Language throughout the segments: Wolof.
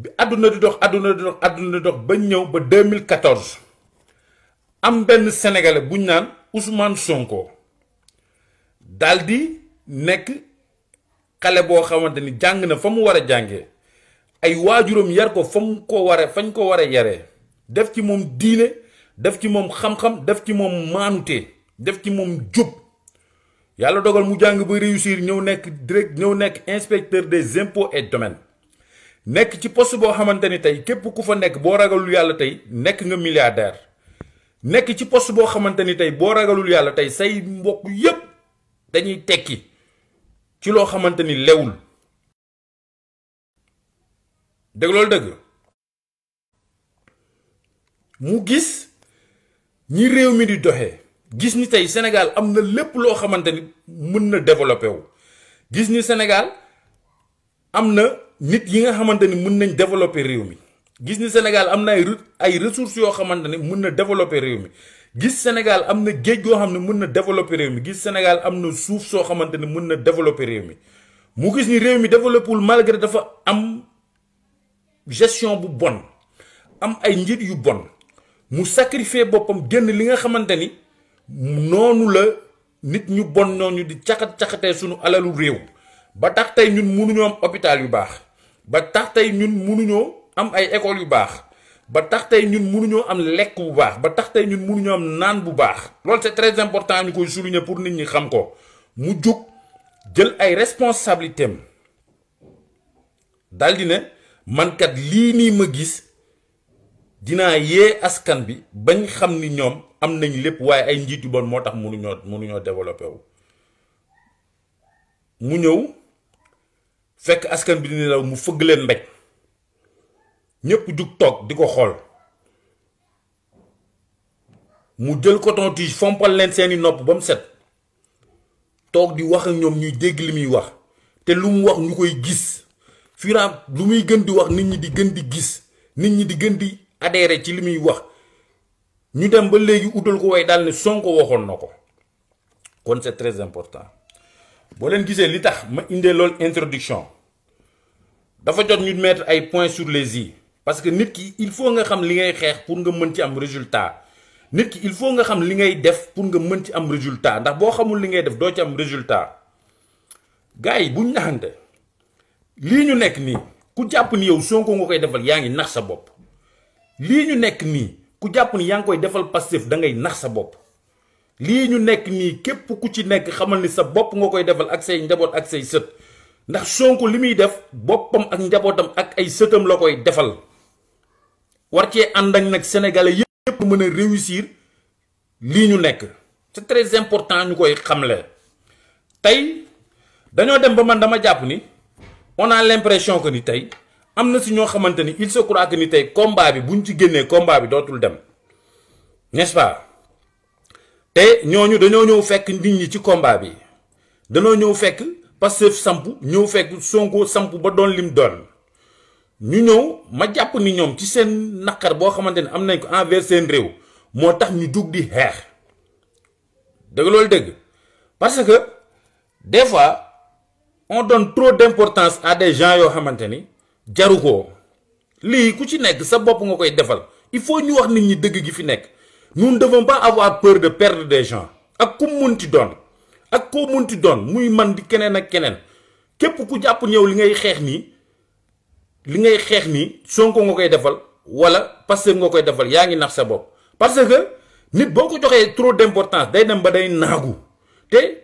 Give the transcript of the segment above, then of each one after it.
bi àdduna di dox àdduna di dox ba ñëw ba 2014 am benn sénégalais buñ naan Ousmane Sonko daldi nekk xale boo xamante ni jàng na fa mu war a jàngee ay waajuram yar ko fa mu ko war a fañ ko war a yaree def ci moom diine def ci moom xam-xam def ci moom maanute def ci moom jub yàlla dogal mu jàng ba réussir ñëw nekk inspecteur des impôts et domaines nekk ci poste boo xamante ni tey képp ku fa nekk boo ragalul yàlla tey nekk nga milliardaire nekk ci poste boo xamante ni tey boo ragalul yàlla tey say mbokk yépp dañuy tekki ci loo xamante ni lewul dëgg loolu dëgg mu gis ñi réew mi di doxee gis ni tey Sénégal am na lépp loo xamante ni mën na développé wu gis ni Sénégal am na nit yi nga xamante ni mën nañ développer réew mi gis ni Sénégal am na ay ressources yoo xamante ne mën na développer réew mi gis Sénégal am na géej goo xam ne mën na développer réew mi gis Sénégal am na suuf soo xamante ne mën na développer réew mi mu gis ni réew mi développé wul malgré dafa am gestion bu bon am ay njiit yu bon mu sacrifier boppam génn li nga xamante ni noonu la nit ñu bon ñooñu di caxatee suñu alalu réew ba tax tey ñun mënuñoo am hôpital yu baax ba tax tey ñun mënuñoo am ay école yu baax ba tax tey ñun mënuñoo am lekk bu baax ba tax tey ñun mënuñoo am naan bu baax loolu c'est très important ñu koy souligner pour nit ñi xam ko mu jug jël ay responsabilités am daldi ne man kat lii nii ma gis dinaa yee askan bi bañ xam ni ñoom am nañ lépp waaye ay njiit yu bon moo tax mënuñoo développé wu mu ñëw fekk askan bi dina law mu fëgg leen mbéj ñëpp jug toog di ko xool mu jël coton tige fompal leen seeni nopp ba mu set toog di wax ak ñoom ñuy dégg li muy wax te lu mu wax ñu koy gis fira lu muy gën di wax nit ñi di gën di gis nit ñi di gën di adhéré ci li muy wax ñu dem ba léegi utal ko way daal ne Sonko waxoon na ko kon c'est très important boo leen gisee li tax ma indee loolu introduction dafa jot ñu mettre ay points sur les i parce que nit ki il faut nga xam li ngay xeex pour nga mën ci am résultat nit ki il faut nga xam li ngay def pour nga mën ci am résultat ndax boo xamul li ngay def doo ci am résultat gars yi buñ naxante lii ñu nekk nii ku jàpp ni yow Sonko nga koy defal yaa ngi nax sa bopp lii ñu nekk nii ku jàpp ni yaa ngi koy defal Pastef da ngay nax sa bopp lii ñu nekk nii képp ku ci nekk xamal ni sa bopp nga koy defal ak say njaboot ak say sët ndax Sonko li muy def boppam ak njabootam ak ay sëtam la koy defal war cee ànd ak nag sénégalais yépp mën a réussir lii ñu nekk c'est très important ñu koy xamle tey dañoo dem ba man dama jàpp ni on a l'impression que ni tey am na si ñoo xamante ni il se croit que ni tey combat bi buñ ci génnee combat bi dootul dem n'est-ce pas te ñooñu dañoo ñëw fekk nit ñi ci combat bi dañoo ñëw fekk Pastef samp ñëw fekk Sonko samp ba doon lim doon ñu ñëw ma jàpp ni ñoom ci seen naqar boo xamante ne am nañ ko envers seen réew moo tax ñu jug di xeex dëgg loolu dëgg parce que des fois on donne trop d'importance à des gens yoo xamante ni jaru ko lii ku ci nekk sa bopp nga koy defal il faut ñu wax nit ñi dëgg gi fi nekk nous ne devons pas avoir peur de perdre des gens ak ku munti doon ak koo munti doon muy man di keneen ak keneen képp ku jàpp ñëw li ngay xeex nii Sonko nga koy defal wala Pastef nga koy defal yaa ngi nax sa bopp parce que nit boo ko joxee trop d'importance day dem ba day naagu te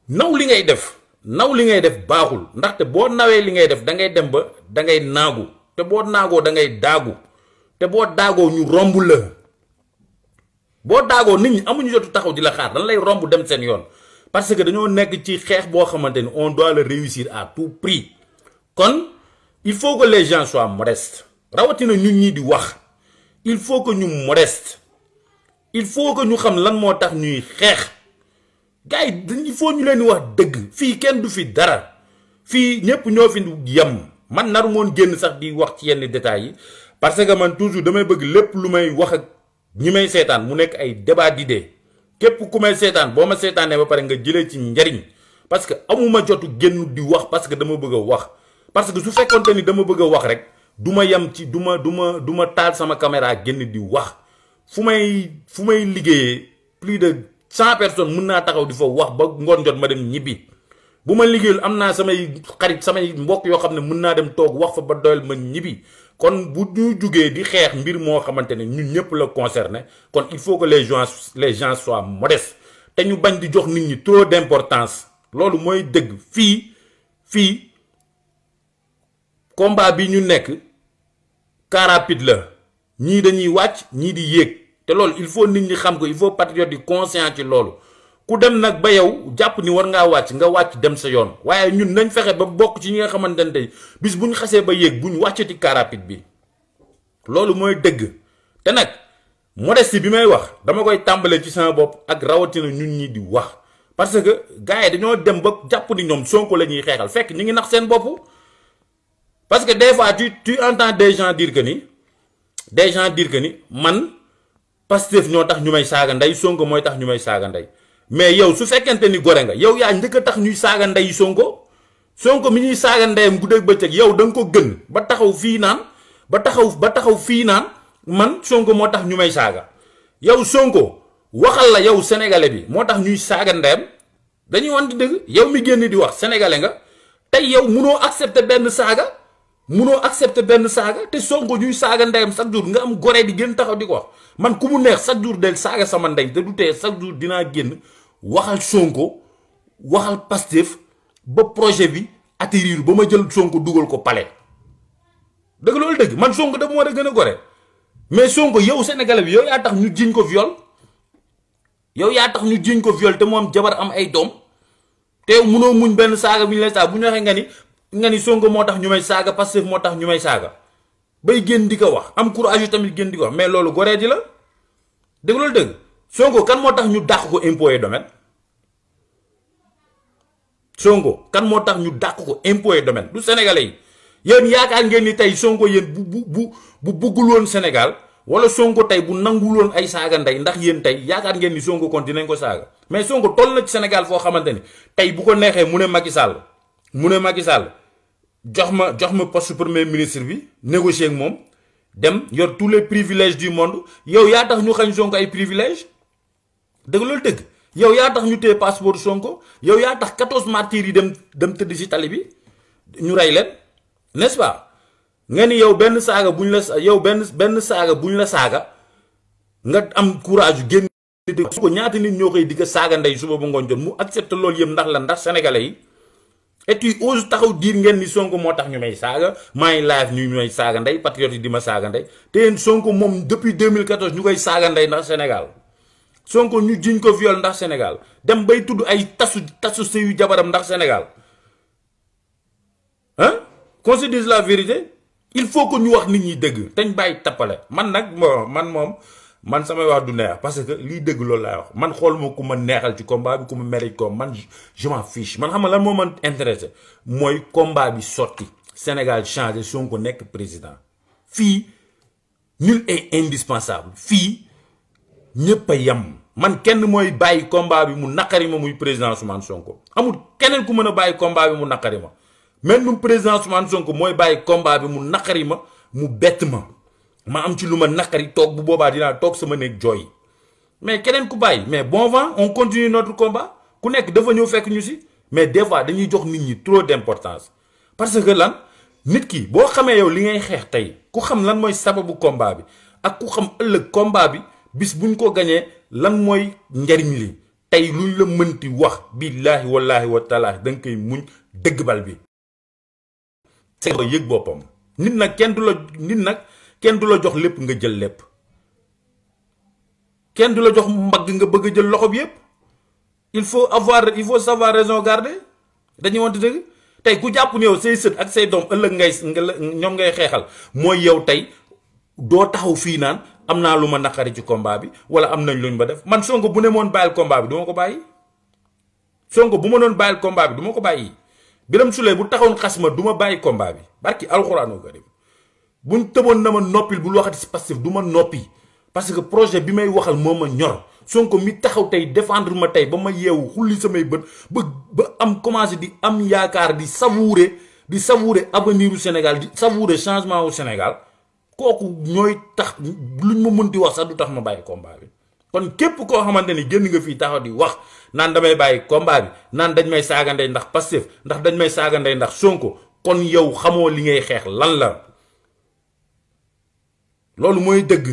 naw li ngay def baaxul ndaxte boo nawee li ngay def da ngay dem ba da ngay naagu te boo naagoo da ngay daagu te boo daagoo ñu romb la boo daagoo nit ñi amuñu jotu taxaw di la xaar dañ lay romb dem seen yoon parce que dañoo nekk ci xeex boo xamante ni on doit le réussir à tout prix kon il faut que les gens soient modestes rawatina ñun ñii di wax il faut que ñu modeste il faut que ñu xam lan moo tax ñuy xeex gars yi il faut ñu leen di wax dëgg fii kenn du fi dara fii ñëpp ñoo fi yem man naru moon génn sax di wax ci yenn détails yi parce que man toujours damay bëgg lépp lu may wax ak ñi may seetaan mu nekk ay débat d'idées képp ku may seetaan boo ma seetaanee ba pare nga jëlee ci njariñ parce que amuma jotu génn di wax parce que dama bëgg a wax parce que su fekkoonte ni dama bëgg a wax rek duma yam ci duma taal sama caméra génn di wax fu may liggéeyee plus de 100 personnes mën naa taxaw di fa wax ba ngoon jot ma dem ñibbi bu ma liggéeyul am naa samay xarit samay mbokk yoo xam ne mën naa dem toog wax fa ba doyal ma ñibbi kon bu ñu jugee di xeex mbir moo xamante ne ñun ñëpp la concerné kon il faut que les gens soient modestes te ñu bañ di jox nit ñi trop d'importance loolu mooy dëgg fii combat bi ñu nekk car rapide la ñii dañuy wàcc ñii di yéeg te loolu il faut nit ñi xam ko il faut patriote di conscient ci loolu ku dem nag ba yow jàpp ni war ngaa wàcc nga wàcc dem sa yoon waaye ñun nañ fexe ba bokk ci ñi nga xamante ne tey bis bu ñu xasee ba yéeg bu ñu wàccati car rapide bi loolu mooy dëgg te nag modestie bi may wax dama koy tàmbalee ci sama bopp ak rawatina ñun ñi di wax parce que gars yi dañoo dem ba jàpp ni ñoom Sonko la ñuy xeexal fekk ñu ngi nax seen bopp parce que des fois tu entends des gens dire que ni man Pastef ñoo tax ñu may saaga ndey Sonko mooy tax ñu may saaga ndey mais yow su fekkente ni gore nga yow yaa njëkk a tax ñuy saaga ndey Sonko mi ñuy saaga ndeyam guddeeg bëccëg yow da nga ko gën ba taxaw fii naan man Sonko moo tax ñu may saaga yow Sonko waxal la yow sénégalais bi moo tax ñuy saaga ndeyam dañuy wanti dëgg yow mi génn di wax sénégalais nga tey yow munoo accepter benn saaga te Sonko ñuy saaga ndeyam chaque jour nga am gore di gën taxaw di ko wax man ku mu neex chaque jour del saaga sama ndey te du tee chaque jour dinaa génn waxal Sonko waxal Pastef ba projet bi atterrir ba ma jël Sonko dugal ko palais dëgg loolu dëgg man Sonko dafa war a gën a gore mais Sonko yow sénégalais bi yow yaa tax ñu jiñ ko viol te moom jabar am ay doom te yow munoo muñ benn saaga bi ñu lay saaga bu ñu waxee nga ni Sonko moo tax ñu may saaga Pastef moo tax ñu may saaga bay génn di ko wax am courage yu tamit génn di ko wax mais loolu goree di la dëgg loolu dëgg Sonko kan moo tax ñu dàq ko impôt et domaine du sénégalais yi yéen yaakaar ngeen ni tey Sonko yéen bu bëggul woon Sénégal wala Sonko tey bu nangul woon ay saaga ndey ndax yéen tey yaakaar ngeen ni Sonko kon dinañ ko saaga mais Sonko toll na ci Sénégal foo xamante ni tey bu ko neexee mu ne Macky Sall jox ma poste premier ministre bi négocier ak moom dem yor tous les privilèges du monde yow yaa tax ñu xañ Sonko ay privilèges dëgg loolu dëgg yow yaa tax ñu téye passeport Sonko yow yaa tax 14 martyrs yi dem tëdd ci tali bi ñu rey leen n'est-ce pas nga ni yow benn saaga bu ñu la saaga nga am courage yu génn ko ñaata nit ñoo koy di ko saaga ndey suba ba ngoon jot mu accepte loolu yëpp ndax sénégalais yi et puis ose taxaw diir ngeen ni Sonko moo tax ñu may saaga maa ngi live ñu may saaga ndey patriote yi di ma saaga ndey te yéen Sonko moom depuis 2014 ñu koy saaga ndey ndax Sénégal Sonko ñu jiñ ko viol ndax Sénégal dem bay tudd ay tasu sëyu jabaram ndax Sénégal hein qu'on se dise la vérité il faut que ñu wax nit ñi dëgg te ñu bàyyi tappale man nag man samay wax du neex parce que lii dëgg loolu laay wax man xool ma ku ma neexal ci combat bi ku ma mere ko man je m'en fiche man xam nga lan moo man intéressé mooy combat bi sotti Sénégal changé Sonko nekk président fii nul est indispensable fii ñëpp a yem man kenn mooy bàyyi combat bi mu naqari ma muy président Ousmane Sonko amul keneen ku mën a bàyyi combat bi mu naqari ma même nu président Ousmane Sonko mooy bàyyi combat bi mu naqari ma mu bett ma am ci lu ma naqari toog bu boobaa dinaa toog sama néeg jooy mais keneen ku bàyyi mais bon vent on continue notre combat ku nekk dafa ñëw fekk ñu si mais des fois dañuy jox nit ñi trop d'importance parce que lan nit ki boo xamee yow li ngay xeex tey ku xam lan mooy sababu combat bi ak ku xam ëllëg combat bi bis buñ ko gañee lan mooy njariñ li tey luñ la mënti wax billaahi wallaahi wa taalaa da nga koy muñ dëgg bal bi c'est que yëg boppam nit nag kenn du la jox lépp nga jël lépp kenn du la jox mbagg nga bëgg a jël loxo bi yépp il faut savoir raison garder dañuy wante dëgg tey ku jàpp ne yow say sët ak say doom ëllëg ñoom ngay xeexal mooy yow tey doo taxaw fii naan am naa lu ma naqari ci combat bi wala am nañ luñ ba def man Sonko bu ne moon bàyyil combat bi du ma ko bàyyi Sonko bu ma doon bàyyil combat bi du ma ko bàyyi Birame Souleye bu taxoon xas ma du ma bàyyi combat bi barki alxuraanu karim buñ tëboon na ma noppil bul waxati si Pastef du ma noppi parce que projet bi may waxal moo ma ñor Sonko mi taxaw tey défendre ma tey ba ma yeewu xulli samay bët ba am commencé di am yaakaar di savourer di savourer avenir au Sénégal di savourer changement au Sénégal kooku ñooy tax luñ ma mën di wax sax du tax ma bàyyi combat bi. kon képp koo xamante ni génn nga fii taxaw di wax naan damay bàyyi combat bi naan dañ may saaga ndey ndax Pastef ndax dañ may saaga ndey ndax Sonko kon yow xamoo li ngay xeex lan la loolu mooy dëgg.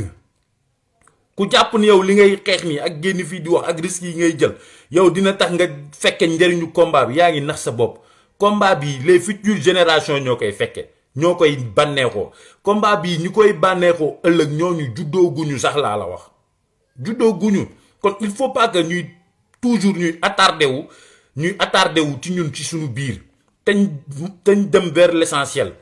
ku jàpp ni yow li ngay xeex nii ak génn fii di wax ak risques yi ngay jël yow dina tax nga fekke njëriñu combat bi yaa ngi nax sa bopp. combat bi les futures générations ñoo koy fekke ñoo koy bànneexoo combat bi ñu koy bànneexoo ëllëg ñooñu juddoo guñu sax laa la wax juddoo guñu kon il faut pas que ñuy toujours ñuy attardé wu ci ñun ci suñu biir teñ dem vers l'essentiel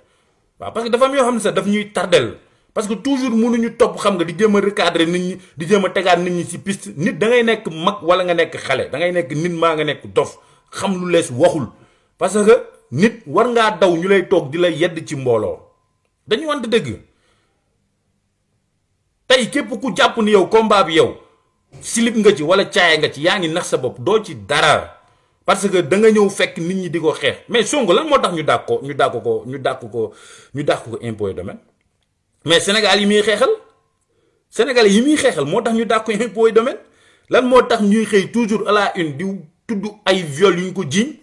waaw parce que dafa am yoo xam ne sax daf ñuy tardel parce que toujours mënuñu topp xam nga di jéem a recadrer nit ñi di jéem a tegaat nit ñi ci piste nit da ngay nekk mag wala nga nekk xale da ngay nekk nit maa nga nekk dof xam lu lees waxul parce que nit war ngaa daw ñu lay toog di la yedd ci mbooloo dañu wante dëgg tey képp ku jàpp ni yow combat bi yow silip nga ci wala caaya nga ci yaa ngi nax sa bopp doo ci dara parce que da nga ñëw fekk nit ñi di ko xeex mais Sonko lan moo tax ñu dàq ko impôt domaine mais Sénégal yi muy xeexal Sénégalais yi muy xeexal moo tax ñu dàq ko impôt domaine lan moo tax ñuy xëy toujours à la une di tudd ay viol yu ñu ko jiiñ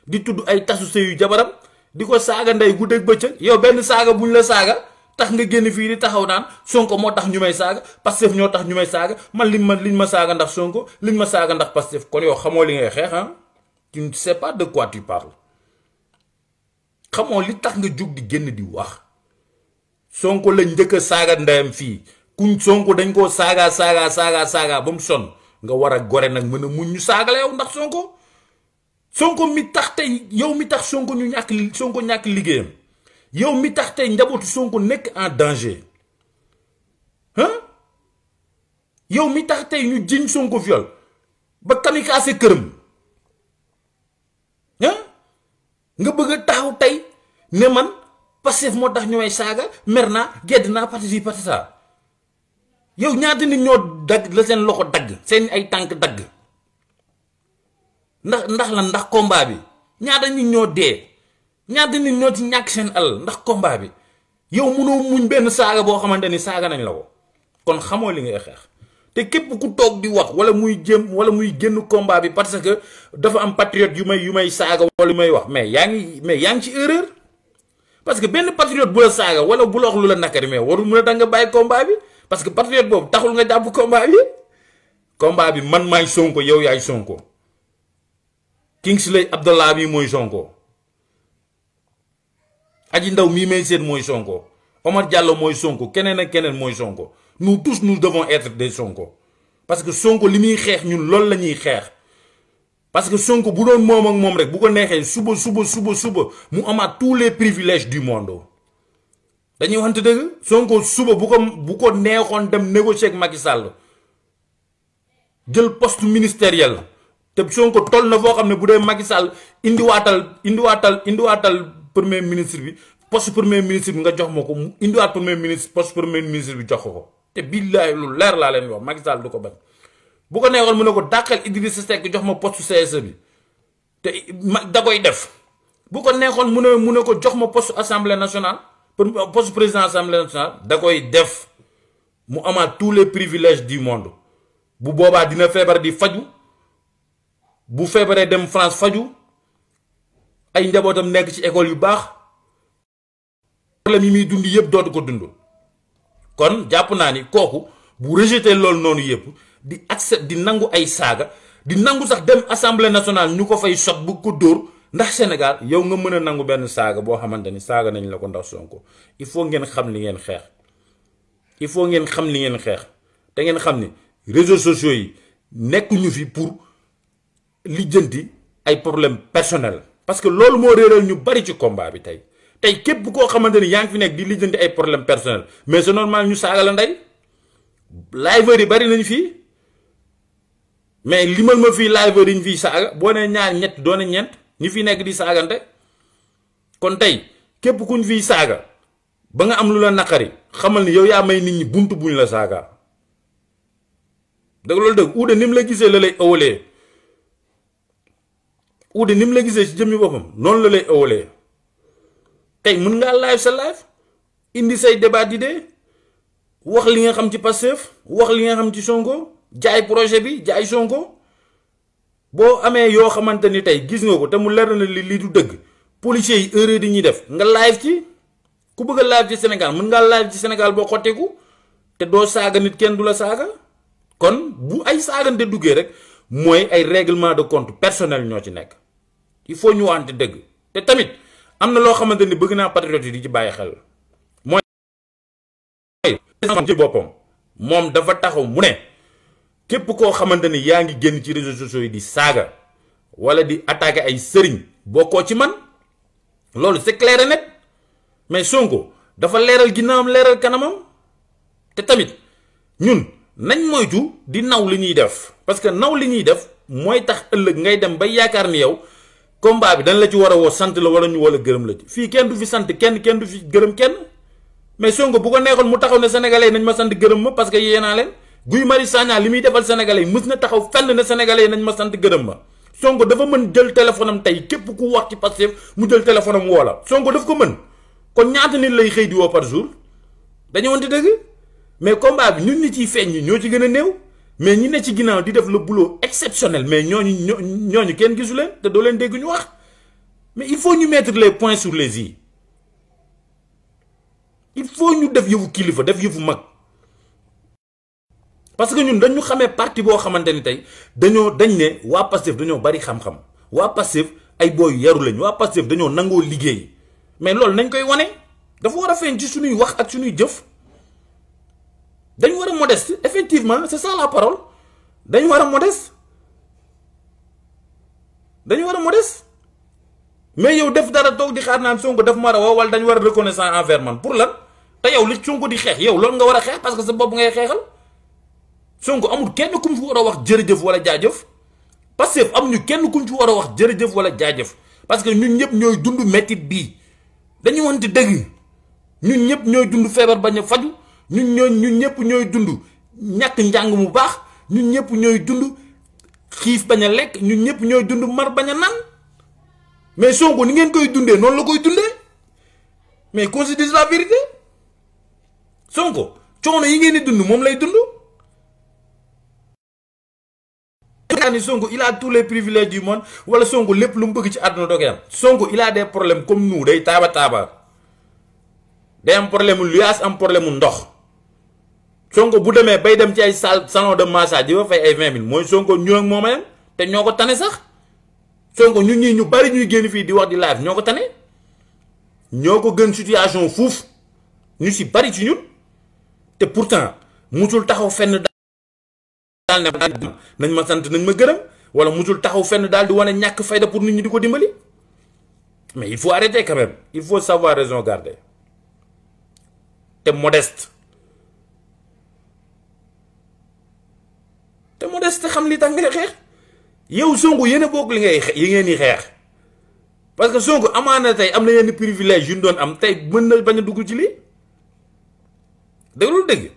di tudd ay tasu sëyu jabaram di ko saaga ndey guddeeg bëccëg yow benn saaga buñ la saaga tax nga génn fii di taxaw naan Sonko moo tax ñu may saaga Pastef ñoo tax ñu may saaga man liñ ma saaga ndax Sonko liñ ma saaga ndax Pastef kon yow xamoo li ngay xeex ah tu ne sais pas de quoi tu parles xamoo li tax nga jug di génn di wax Sonko lañ njëkk a saaga ndeyam fii kuñ Sonko dañ koo saaga ba mu sonn nga war a gore nag mën a muñ ñu saaga la yow ndax Sonko mi tax tey yow mi tax Sonko ñàkk liggéeyam yow mi tax tey njabootu Sonko nekk en danger ah yow mi tax tey ñu jiñ Sonko viol ba kamikaase këram ah nga bëgg a taxaw tey ne man Pastef moo tax ñu may saaga mer naa gedd naa patati patata yow ñaata nit ñoo dagg la seen loxo dagg seen ay tànk dagg ndax combat bi ñaata nit ñoo dee ñaata nit ñoo ci ñàkk seen alal ndax combat bi yow mënoo muñ benn saaga boo xamante ni saaga nañ la ko kon xamoo li ngay xeex te képp ku toog di wax wala muy génn combat bi parce que dafa am patriote yu may saaga wala yu may wax mais yaa ngi ci erreur parce que benn patriote bu la saaga wala bu la wax lu la nakari mais warul mën a tax nga bàyyi combat bi parce que patriote boobu taxul nga jàpp combat bi man maay Sonko yow yaay Sonko Kingsley Abdallah bi mooy Sonko Aji Ndaw mii may seet mooy Sonko Omar Diallo mooy Sonko keneen ak keneen mooy Sonko nous tous nous devons être des Sonko parce que Sonko li muy xeex ñun loolu la ñuy xeex parce que Sonko bu doon moom ak moom rek bu ko neexee suba mu amaat tous les privilèges du monde dañuy waxante dëgg Sonko suba bu ko neexoon dem négocier ak Macky Sall jël poste ministériel te Sonko toll na foo xam ne bu dee Macky Sall indiwaatal premier ministre bi poste premier ministre bi nga jox ma ko mu indiwaat premier ministre poste premier ministre bi jox ko te billaay lu leer laa leen wax Macky Sall du ko bañ bu ko neexoon mu ne ko dàqal Idrissa Seck jox ma poste CSE bi te da koy def bu ko neexoon mu ne ko jox ma poste assemblée nationale poste président assemblée nationale da koy def mu amaat tous les privilèges du monde bu boobaa dina feebar di faju bu feebaree dem France faju ay njabootam nekk ci école yu baax problème yi muy dund yëpp dootu ko dund kon jàpp naa ni kooku bu rejeté loolu noonu yëpp di accepte di nangu ay saaga di nangu sax dem assemblée nationale ñu ko fay sot bu ko dóor ndax Sénégal yow nga mën a nangu benn saaga boo xamante ni saaga nañ la ko ndax Sonko il faut ngeen xam li ngeen xeex te ngeen xam ni réseaux sociaux yi nekkuñu fi pour lijjanti ay problème personnel parce que loolu moo réeral ñu bari ci combat bi tey képp koo xamante ni yaa ngi fi nekk di lijjanti ay problème personnel mais c'est normal ñu saaga la ndey liveur yi bari nañ fii mais limal ma fii liveur yi ñu fiy saaga boo nee ñaar ñett doone ñeent ñu fi nekk di saagante kon tey képp kuñ fiy saaga ba nga am lu la naqari xamal ni yow yaa may nit ñi buntu buñ la saaga dëgg loolu dëgg uude ni mu la gisee la lay ëwalee uude ni mu la gisee ci jëmmi boppam noonu la lay ëwalee tey mën ngaa live sa live indi say débat d'idées wax li nga xam ci Pastef wax li nga xam ci Sonko jaay projet bi jaay Sonko boo amee yoo xamante ni tey gis nga ko te mu leer na li du dëgg policiers yi erreur di ñuy def nga live ci ku bëgg a live ci Sénégal mën ngaa live ci Sénégal boo xotteeku te doo saaga nit kenn du la saaga kon bu ay saagante duggee rek mooy ay règlement de compte personnel ñoo ci nekk il faut ñu waxante dëgg te tamit am na loo xamante ni bëgg naa patriote yi di ci bàyyi xel mooy ci boppam moom dafa taxaw mu ne képp koo xamante ni yaa ngi génn ci réseaux sociaux yi di saaga wala di attaquer ay sëriñ bokkoo ci man loolu c'est clair et net mais Sonko dafa leeral ginnaawam leeral kanamam te tamit ñun nañ moytu di naw li ñuy def parce que naw li ñuy def mooy tax ëllëg ngay dem ba yaakaar ni yow combat bi dañ la ci war a woo sant la wala ñu wala gërëm la ci fii kenn du fi sant kenn du fi gërëm kenn mais Sonko bu ko neexoon mu taxaw ne sénégalais nañ ma sant gërëm ma parce que yee naa leen Guy Marius Sagna li muy defal sénégalais yi mës na taxaw fenn ne sénégalais nañ ma sant gërëm ma Sonko dafa mën jël téléphone am tey képp ku wax ci Pastef mu jël téléphone am woo la Sonko daf ko mën kon ñaata nit lay xëy di woo par jour dañu wante dëgg mais combat bi ñun ñi ciy feeñ ñoo ci gën a néew mais ñi ne ci ginnaaw di def le boulot exceptionnel mais ñooñu kenn gisu leen te doo leen dégg ñu wax mais il faut ñu mettre les points sur les i il faut ñu def yëfu kilifa def yëfu mag parce que ñun dañu xamee parti boo xamante ni tey dañ ne waa Pastef dañoo bari xam-xam waa Pastef ay booy yaru lañ waa Pastef dañoo nangoo liggéey mais loolu nañ koy wane dafa war a feeñ ci suñuy wax ak suñuy jëf dañu war a modeste effectivement c'est ça la parole dañu war a modeste mais yow def dara toog di xaar naan Sonko daf ma war a woo wala dañu war a reconnaissant envers man pour lan te yow li Sonko di xeex yow loolu nga war a xeex parce que sa bopp ngay xeexal Sonko amul kenn ku mu fi war a wax jërëjëf wala jaajëf Pastef amuñu kenn ku mu fi war a wax jërëjëf wala jaajëf parce que ñun ñëpp ñooy dund métit bii dañu wante dëgg ñun ñëpp ñooy dund feebar bañ a faju ñun ñëpp ñooy dund ñàkk njàng mu baax ñun ñëpp ñooy dund xiif bañ a lekk ñun ñëpp ñooy dund mar bañ a naan mais Sonko ni ngeen koy dundee noonu la koy dundee mais qu'on se dise la vérité Sonko coono yi ngeen di dund moom lay dund. ni Sonko il a tous les privilèges du monde wala Sonko lépp lu mu bëgg ci àdduna doo koy am Sonko il a des problèmes comme nous day taaba day am problème mu luyaas am problème mu ndox Sonko bu demee bay dem ci ay salon de massage di fa fay ay 20 000 mooy Sonko ñoo ak moom te ñoo ko tane sax Sonko ñun ñii ñu bari ñuy génn fii di wax di live ñoo ko tane ñoo ko gën situation fuuf ñu si bari ci ñun te pourtant musul taxaw fenn daal ne nañ ma sant nañ ma gërëm wala musul taxaw fenn daal di wane ñàkk fayda pour nit ñi di ko dimbali mais il faut arrêter quand même il faut savoir raison garder te modeste xam li tax ngay xeex yow Sonko yéen a bokk li ngeen di xeex parce que Sonko amaana tey am na yenn privilège yu ñu doon am tey mën na bañ a dugg ci lii dëggul dëgg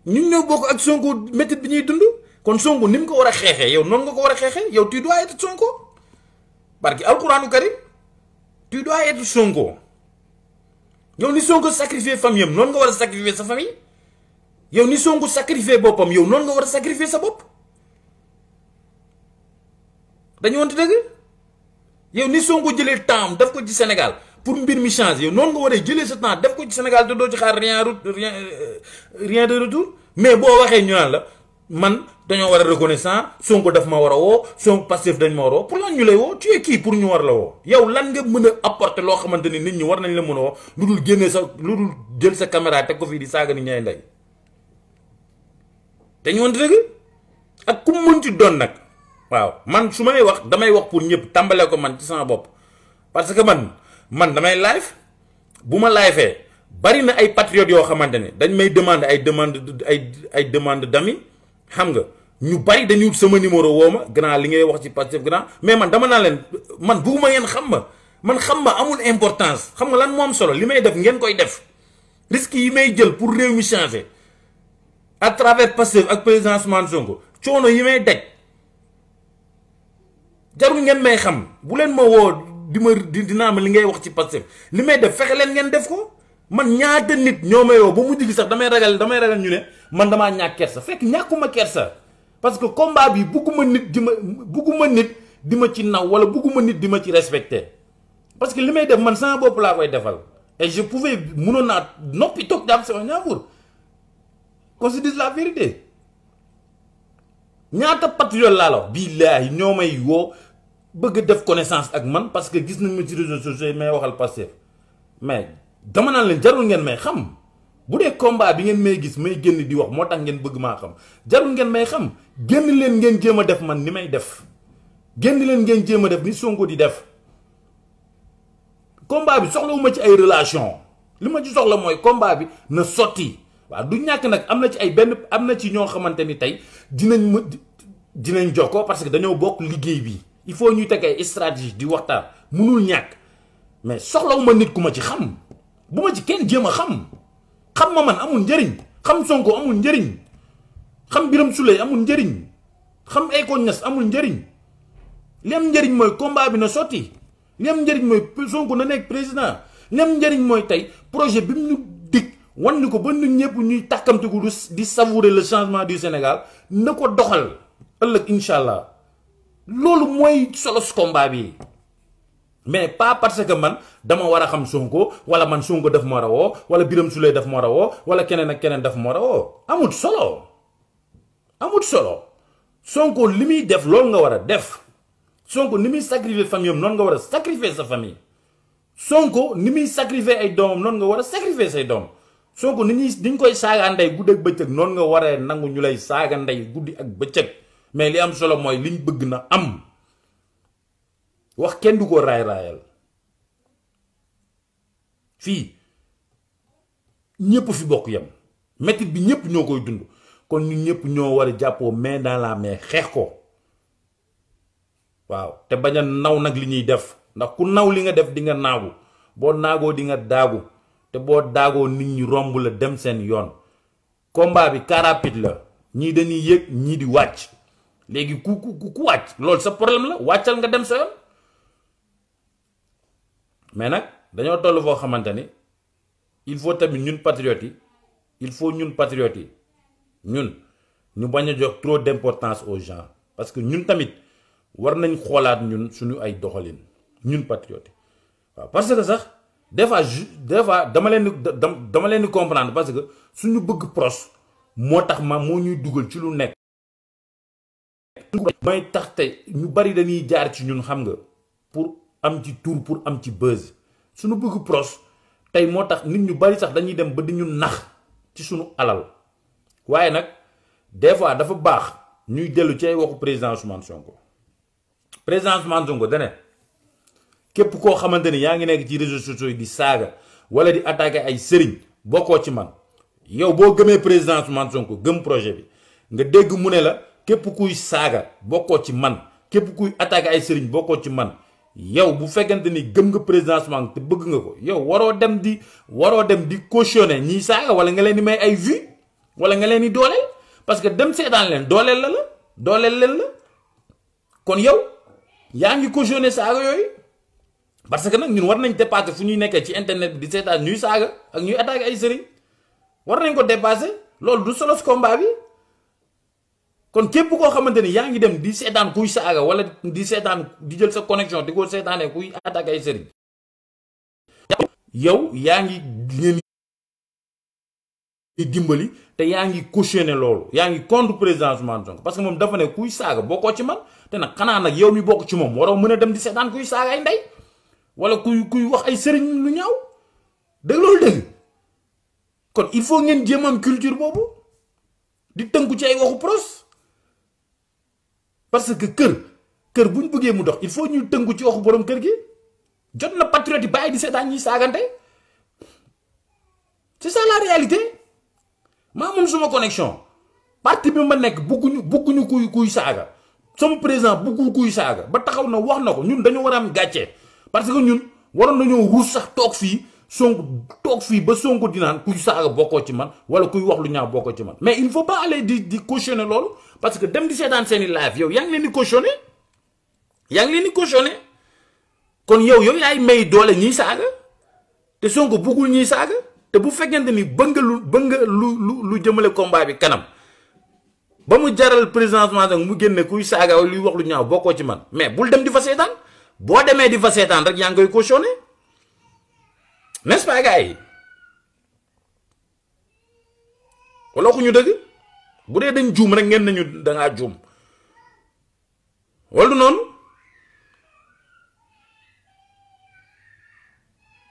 ñun ñoo bokk ak Sonko métit bi ñuy dund kon Sonko ni mu ko war a xeexee yow noonu nga ko war a xeexee yow tu dois être Sonko barki alquranu karim tu dois être Sonko yow ni Sonko sacrifier famille am noonu nga war a sacrifier sa famille yow ni Sonko sacrifier boppam yow noonu nga war a sacrifier sa bopp dañu wante dëgg yow ni Sonko jëlee temps def ko ci Sénégal pour mbir mi changer yow noonu nga war a jëlee sa temps def ko ci Sénégal te doo ci xaar rien de retour mais boo waxee ñu naan la man dañoo war a reconnaissant Sonko daf ma war a woo Sonko Pastef dañ ma war a woo pour lan ñu lay woo tu es kii pour ñu war la woo yow lan nga mën a apporter loo xamante ni nit ñi war nañ la mën a woo lu dul génnee lu dul jël sa caméra teg ko fii di saaga ni ñay ndey dañu wante dëgg ak ku mën ci doon nag waaw man su may wax damay wax pour ñëpp tàmbalee ko man ci sama bopp parce que man damay live bu ma liveee bari na ay patriotes yoo xamante ne dañ may demander ay demande d'amis xam nga ñu bari dañu sama numéro woo ma grand li ngay wax ci Pastef grand mais man dama naa leen man bugguma ngeen xam ma amul importance xam nga lan moo am solo li may def ngeen koy def risque yi may jël pour réew mi changer à travers Pastef ak président Ousmane Sonko coono yi may daj jarul ngeen may xam bu leen ma woo dinaa ma li ngay wax ci Pastef li may def fexe leen ngeen def ko man ñaata nit ñoo may woo ba mujj gi sax damay ragal ñu ne man damaa ñàkk kersa fekk ñàkkuma kersa parce que combat bi bugguma nit di ma ci naw wala bugguma nit di ma ci respecté parce que li may def man sama bopp laa koy defal et je pouvais mënoon naa noppi toog jàpp sama ñaambur qu'on se dise la vérité ñaata patriote laa la wax billaahi ñoo may woo bëgg def connaissance ak man parce que gis nañ ma ci réseaux sociaux yi may waxal Pastef mais dama naan leen jarul ngeen may xam bu dee combat bi ngeen may gis may génn di wax moo tax ngeen bëgg maa xam jarul ngeen may xam génn leen ngeen jéem a def man ni may def génn leen ngeen jéem a def ni Sonko di def combat bi soxlawuma ci ay relation li ma ci soxla mooy combat bi na sotti waaw du ñàkk nag am na ci ñoo xamante ni tey dinañ jokkoo parce que dañoo bokk liggéey bi il faut ñuy teg ay stratégie di waxtaan mënul ñàkk mais soxlawuma nit ku ma ci xam bu ma ci kenn jéem a xam ma man amul njëriñ xam Sonko amul njëriñ xam Birame Souleye amul njëriñ xam Eko Niass amul njëriñ li am njëriñ mooy combat bi na sotti li am njëriñ mooy Sonko na nekk président li am njëriñ mooy tey projet bi mu ñu dig wan ni ko ba nu ñëpp ñuy tàkkamtiku di savourer le changement du Sénégal na ko doxal ëllëg incha allah loolu mooy solos combat bi mais pas parce que man dama war a xam Sonko wala man Sonko daf ma war a woo wala Birame Souleye daf ma war a woo wala keneen ak keneen daf ma war a woo amut solo Sonko li muy def loolu nga war a def Sonko ni muy sacrifier famille am noonu nga war a sacrifier sa famille Sonko ni muy sacrifier ay doomam noonu nga war a sacrifier say doom Sonko niñ koy saaga ndey guddi ak bëccëg noonu nga waree nangu ñu lay saaga ndey guddi ak bëccëg mais li am solo mooy liñ bëgg na am wax kenn du ko raay-raayal fii ñëpp fi bokk yem métit bi ñëpp ñoo koy dund kon ñun ñëpp ñoo war a jàppoo main dans la main xeex ko waaw te bañ a naw nag li ñuy def ndax ku naw li nga def di nga naagu boo naagoo di nga daagu te boo daagoo nit ñi romb la dem seen yoon combat bi car rapide la ñii dañuy yëg ñii di wàcc léegi ku wàcc loolu sa problème la wàccal nga dem sa yoon mais nag dañoo toll foo xamante ni il faut tamit ñun patriotes yi ñun ñu bañ a jox trop d'importance aux gens parce que ñun tamit war nañ xoolaat ñun suñu ay doxalin ñun patriotes yi waaw parce que sax des fois dama leen di comprendre parce que suñu bëgg pros moo tax moo ñuy dugal ci lu nekk may tax te ñu bari dañuy jaar ci ñun xam nga pour am ci tour pour am ci buzz suñu bëgg pros tey moo tax nit ñu bari sax dañuy dem ba di ñu nax ci suñu alal waaye nag des fois dafa baax ñuy dellu ci ay waxu président Ousmane Sonko dane képp koo xamante ni yaa ngi nekk ci réseaux sociaux yi di saaga wala di attaquer ay sëriñ bokkoo ci man yow boo gëmee président Ousmane Sonko gëm projet bi nga dégg mu ne la képp kuy saaga bokkoo ci man képp kuy attaquer ay sëriñ bokkoo ci man yow bu fekkente ni gëm nga président Ousmane te bëgg nga ko yow waroo dem di cautionner ñiy saaga wala nga leen di may ay vues wala nga leen di dooleel parce que dem seetaan leen dooleel leen la kon yow yaa ngi cautionner saaga yooyu parce que nag ñun war nañ dépasser fu ñuy nekkee ci internet bi di seetaan ñuy saaga ak ñuy attaquer ay sëriñ war nañ ko dépasser loolu du solos combat bi kon képp koo xamante ni yaa ngi dem di seetaan kuy saaga wala di seetaan di jël sa connexion di ko seetaanee kuy attaquer ay sëriñ yow yaa ngi leen dimbali te yaa ngi cautionner loolu yaa ngi contre président Ousmane Sonko parce que moom dafa ne kuy saaga bokkoo ci man te nag xanaa nag yow mi bokk ci moom waroo mën a dem di seetaan kuy saaga ay ndey wala kuy wax ay sëriñ lu ñaaw dëgg loolu dëgg kon il faut ngeen jéem am culture boobu di tënku ci ay waxu pros parce que kër bu ñu bëggee mu dox il faut ñu tënku ci waxu borom kër gi jot na patriote yi bàyyi di seetaan ñuy saagante c'est ça la réalité maa moom suma connexion parti bi ma nekk bugguñu kuy saaga sama président buggul kuy saaga ba taxaw na wax na ko ñun dañu war a am gàcce parce que ñun waroon nañoo ruus sax toog fii ba Sonko dinaan kuy saaga bokkoo ci man wala kuy wax lu ñaaw bokkoo ci man mais il faut pas aller di cautionner loolu parce que dem di seetaan seeni live yow yaa ngi leen di cautionner kon yow yaay may doole ñiy saaga te Sonko bëggul ñiy saaga te bu fekkente ni bëgg nga lu jëmale combat bi kanam ba mu jaral présentement nag mu génne kuy saaga wala luy wax lu ñaaw bokkoo ci man mais bul dem di fa seetaan boo demee di fa seetaan rek yaa ngi koy cautionné n'est-ce pas gars yi wala waxuñu dëgg bu dee dañ juum rek ngeen nañu dangaa juum wala noonu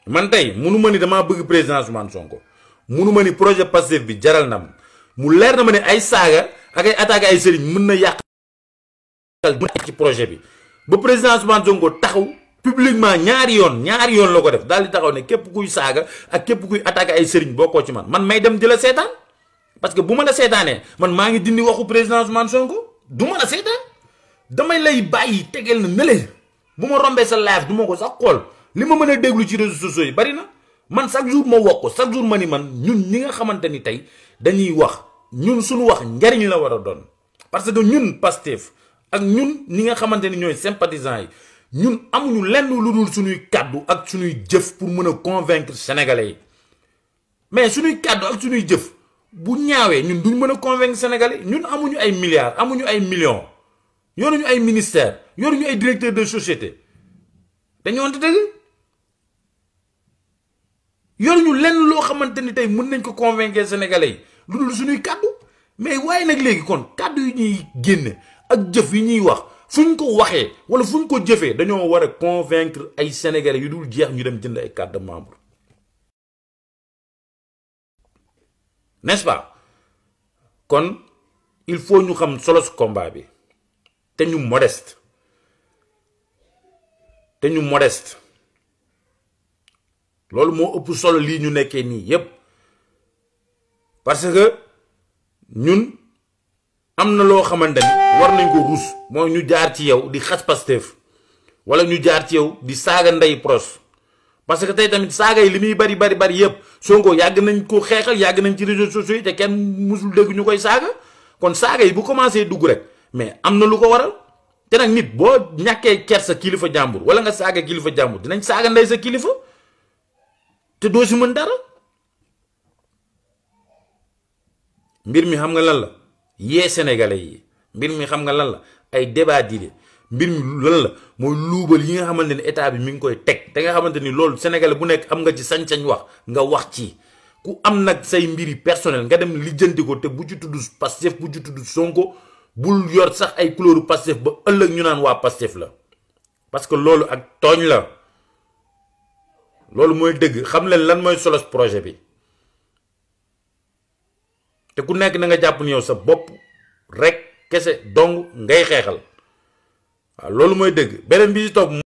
man tey munu ma ni damaa bëgg président Ousmane Sonko munu ma ni projet Pastef bi jaral na mu leer na ma ne ay saaga ak ay attaque ay sëriñ mën na yàqal bu nekk ci projet bi ba président Ousmane Sonko taxaw publiquement ñaari yoon la ko def daal di taxaw ne képp kuy saaga ak képp kuy attaque ay sëriñ bokkoo ci man may dem di la seetaan parce que bu ma la seetaanee man maa ngi dindi waxu président Ousmane Sonko du ma la seetaan damay lay bàyyi tegeel na nële bu ma rombee sa live du ma ko sax xool li ma mën a déglu ci réseaux sociaux yi bari na man chaque jour ma wax ko chaque jour ma ni man ñun ñi nga xamante ni tey dañuy wax ñun suñu wax njariñ la war a doon parce que ñun Pastef ak ñun ñi nga xamante ni ñooy sympathisants yi ñun amuñu lenn lu dul suñuy kàddu ak suñuy jëf pour mën a convaincre sénégalais yi mais suñuy kàddu ak suñuy jëf bu ñaawee ñun duñ mën a convaincre sénégalais ñun amuñu ay milliards amuñu ay millions yoruñu ay ministères yoruñu ay directeurs de société dañu wante dëgg yoruñu lenn loo xamante ni tey mën nañ ko convaincre sénégalais yi lu dul suñuy kàddu mais waaye nag léegi kon kàddu yi ñuy génne ak jëf yi ñuy wax fuñ ko waxee wala fuñ ko jëfee dañoo war a convaincre ay sénégalais yu dul jeex ñu dem jënd ay carte de membre n'est-ce pas kon il faut ñu xam solo su combat bi te ñu modeste loolu moo ëpp solo lii ñu nekkee nii yépp parce que ñun am na loo xamante ni war nañ ko ruus mooy ñu jaar ci yow di xas Pastef wala ñu jaar ci yow di saaga ndey pros parce que tey tamit saaga yi li muy bari yépp Sonko yàgg nañ ko xeexal yàgg nañ ci réseaux sociaux yi te kenn musul dégg ñu koy saaga kon saaga yi bu commencé dugg rek mais am na lu ko waral te nag nit boo ñàkkee kersa kilifa jàmbur wala nga saaga kilifa jàmbur dinañ saaga ndey sa kilifa te doo si mën dara mbir mi xam nga lan la yee sénégalais yi mbir mi xam nga lan la ay débat d'idées mbir mi lan la mooy luubal yi nga xamante ni état bi mi ngi koy teg te nga xamante ni loolu sénégalais bu nekk am nga ci sañ-sañ wax nga wax ci ku am nag say mbiri personnel nga dem lijjanti ko te bu ci tudd Pastef bu ci tudd Sonko bul yor sax ay couleur Pastef ba ëllëg ñu naan waa Pastef la parce que loolu ak tooñ la loolu mooy dëgg xam leen lan mooy solos projet bi te ku nekk na nga jàpp ni yow sa bopp rek kese dong ngay xeexal waaw loolu mooy dëgg beneen bi ci topp